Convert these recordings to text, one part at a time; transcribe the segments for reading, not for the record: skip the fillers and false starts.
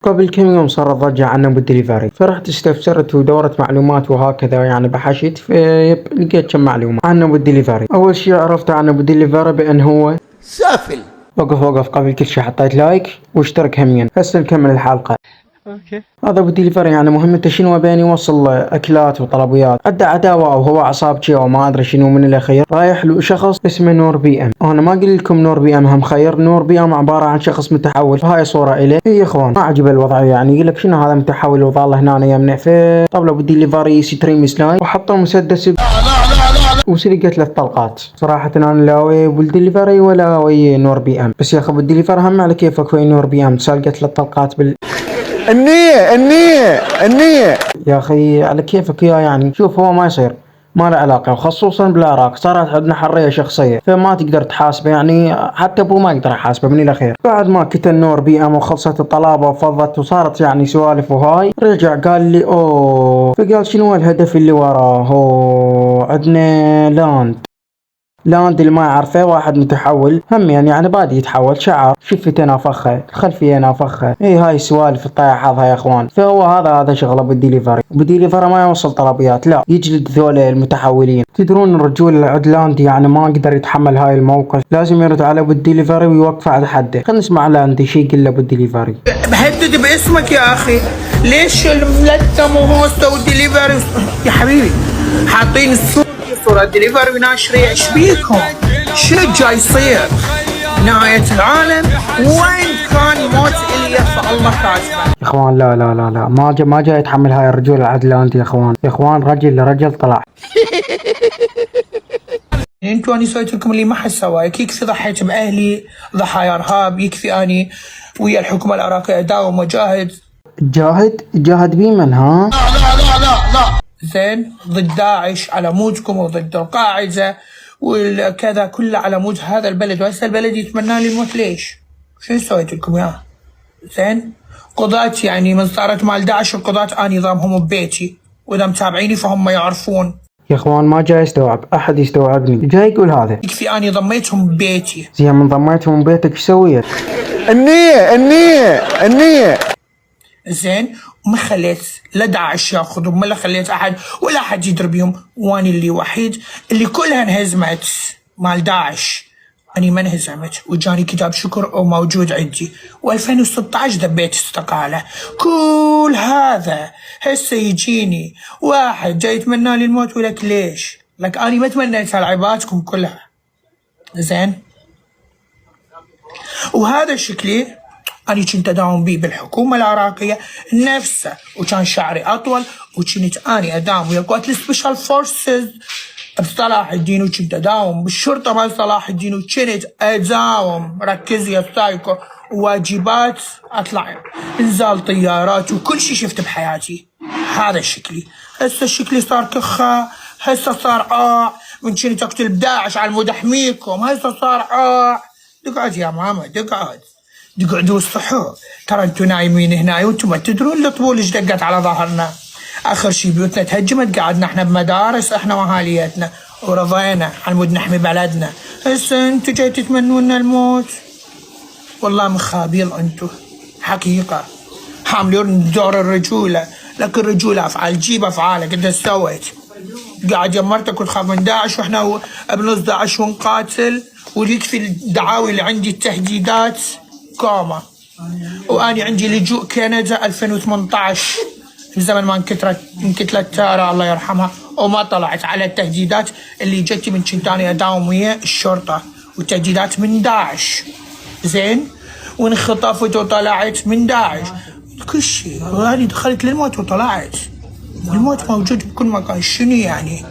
قبل كم يوم صارت ضجة عن أبو الدليفري، فرحت استفسرت ودورت معلومات وهكذا يعني بحشت لقيت كم معلومة عن أبو الدليفري. أول شي عرفت عن أبو الدليفري بأن هو سافل. وقف قبل كل شي حطيت لايك واشترك همين. هسه نكمل الحلقة. هذا ابو الدليفري يعني مهمته شنو؟ بين يوصل اكلات وطلبيات. عنده عداوه او هو عصابتي او ما ادري شنو من الاخير. رايح له شخص اسمه نور بي ام. انا ما قلت لكم نور بي ام هم خير. نور بي ام عباره عن شخص متحول. فهاي صوره اليه. يا اخوان ما عجب الوضع يعني يقول لك شنو هذا متحول وظل هنا يمنع في طبل ابو الدليفري ستريم سلايد وحط مسدس وسرقت له الطلقات. صراحة أنا لا ويا أبو الدليفري ولا ويا نور بي أم، بس يا أخي أبو الدليفري هم على كيفك ويا نور بي أم سرقت له الطلقات النية يا أخي على كيفك يا يعني. شوف هو ما يصير، ما له علاقة، وخصوصا بالعراق صارت عندنا حرية شخصية فما تقدر تحاسبه يعني. حتى أبوه ما يقدر يحاسبه من الأخير. بعد ما كتل نور بي أم وخلصت الطلابة وفضت وصارت يعني سوالف وهاي، رجع قال لي أوه، فقال شنو الهدف اللي وراه. هو عندنا لاند اللي ما يعرفه واحد متحول هم يعني بادي يتحول شعر شفته نافخه خلفيه نافخه. اي هاي سوالف الطيح هذا يا اخوان. فهو هذا شغله بالديليفري. بالديليفري ما يوصل طلبيات، لا يجلد ذول المتحولين. تدرون الرجول العدلاندي يعني ما قدر يتحمل هاي الموقف، لازم يرد على بالديليفري ويوقفه على حده. خلينا نسمع لاندي شي يقول له بالديليفري. بهدد باسمك يا اخي، ليش الملتم وهوستا والدليفري يا حبيبي حاطين صورة دليفري وناشرين؟ ايش بيكم؟ شو جاي يصير؟ نهاية العالم؟ وين كان موت إليا فالله كاتبه؟ يا اخوان لا ما جاي يتحمل هاي الرجول العدلاندي يا اخوان رجل طلع. انتوا اني سويت لكم اللي ما حد سواه. يكفي ضحيت باهلي ضحايا ارهاب، يكفي اني ويا الحكومه العراقيه اداوم وجاهد. جاهد بمن ها؟ لا زين ضد داعش على موجكم وضد القاعده والكذا كله على موج هذا البلد، وهسه البلد يتمنى لي الموت. ليش؟ شو سويت لكم اياه؟ زين قضاة يعني من صارت مال داعش القضاة اني نظامهم ببيتي، واذا متابعيني فهم يعرفون. يا اخوان ما جاي استوعب، احد يستوعبني جاي يقول هذا. يكفي اني ضميتهم ببيتي. زين من ضميتهم ببيتك ايش سويت؟ النية زين ما خليت لا داعش ياخذهم ولا خليت احد ولا احد يدري بيهم، واني اللي وحيد اللي كلها انهزمت مال داعش. اني ما انهزمت وجاني كتاب شكر وموجود عندي، و2016 ذبيت استقاله. كل هذا هسه يجيني واحد جاي يتمنى لي الموت ولك ليش؟ لك اني ما تمنيتها لعبادكم كلها. زين وهذا شكلي أنا كنت أداوم بيه بالحكومة العراقية نفسه، وكان شعري أطول، وكنت أنا أداوم ويا قوات السبيشال فورسز بصلاح الدين، وكنت أداوم بالشرطة مال صلاح الدين، وكنت أداوم ركز يا سايكو واجبات أطلع إنزال طيارات وكل شي شفت بحياتي. هذا شكلي. هسه شكلي صار كخة، هسه صار من كنت أقتل بداعش على مود أحميكم، هسه صار اقعد يا ماما اقعدوا الصحوا، ترى انتوا نايمين هنا وانتم ما تدرون الطبول ايش دقت على ظهرنا. اخر شي بيوتنا تهجمت، قعدنا احنا بمدارس احنا واهاليتنا ورضينا على مود نحمي بلدنا. هسه انتوا جاي تتمنون الموت؟ والله مخابيل انتوا حقيقه، حاملون دور الرجوله، لكن الرجوله افعال، جيب افعالك. انت سويت قاعد يمرتك وتخاف من داعش واحنا بنص داعش ونقاتل، ويكفي الدعاوي اللي عندي التهديدات كوما، واني عندي لجوء كندا 2018 في زمن ما انكتلت تارا الله يرحمها، وما طلعت على التهديدات اللي جتي من كنت اني اداوم ويا الشرطه، والتهديدات من داعش. زين وانخطفت وطلعت من داعش كل شيء، واني دخلت للموت وطلعت، والموت موجود بكل مكان. شنو يعني؟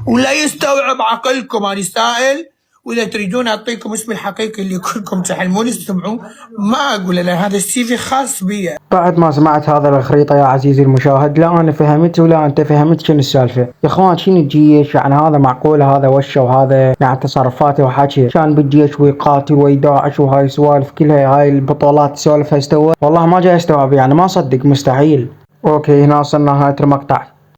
ولا يستوعب عقلكم اني سائل، واذا تريدون اعطيكم اسمي الحقيقي اللي كلكم تحلمون تسمعوه ما اقول، لان هذا السي في خاص بي. بعد ما سمعت هذا الخريطه يا عزيزي المشاهد، لا انا فهمت ولا انت فهمت شنو السالفه. يا اخوان شنو الجيش يعني؟ هذا معقول هذا وشه وهذا يعني تصرفاته وحكي كان بالجيش ويقاتل ويداعش وهاي سوالف كلها هاي البطولات سوالفها استوى؟ والله ما جاي استوعب يعني، ما صدق، مستحيل. اوكي هنا وصلنا نهايه المقطع.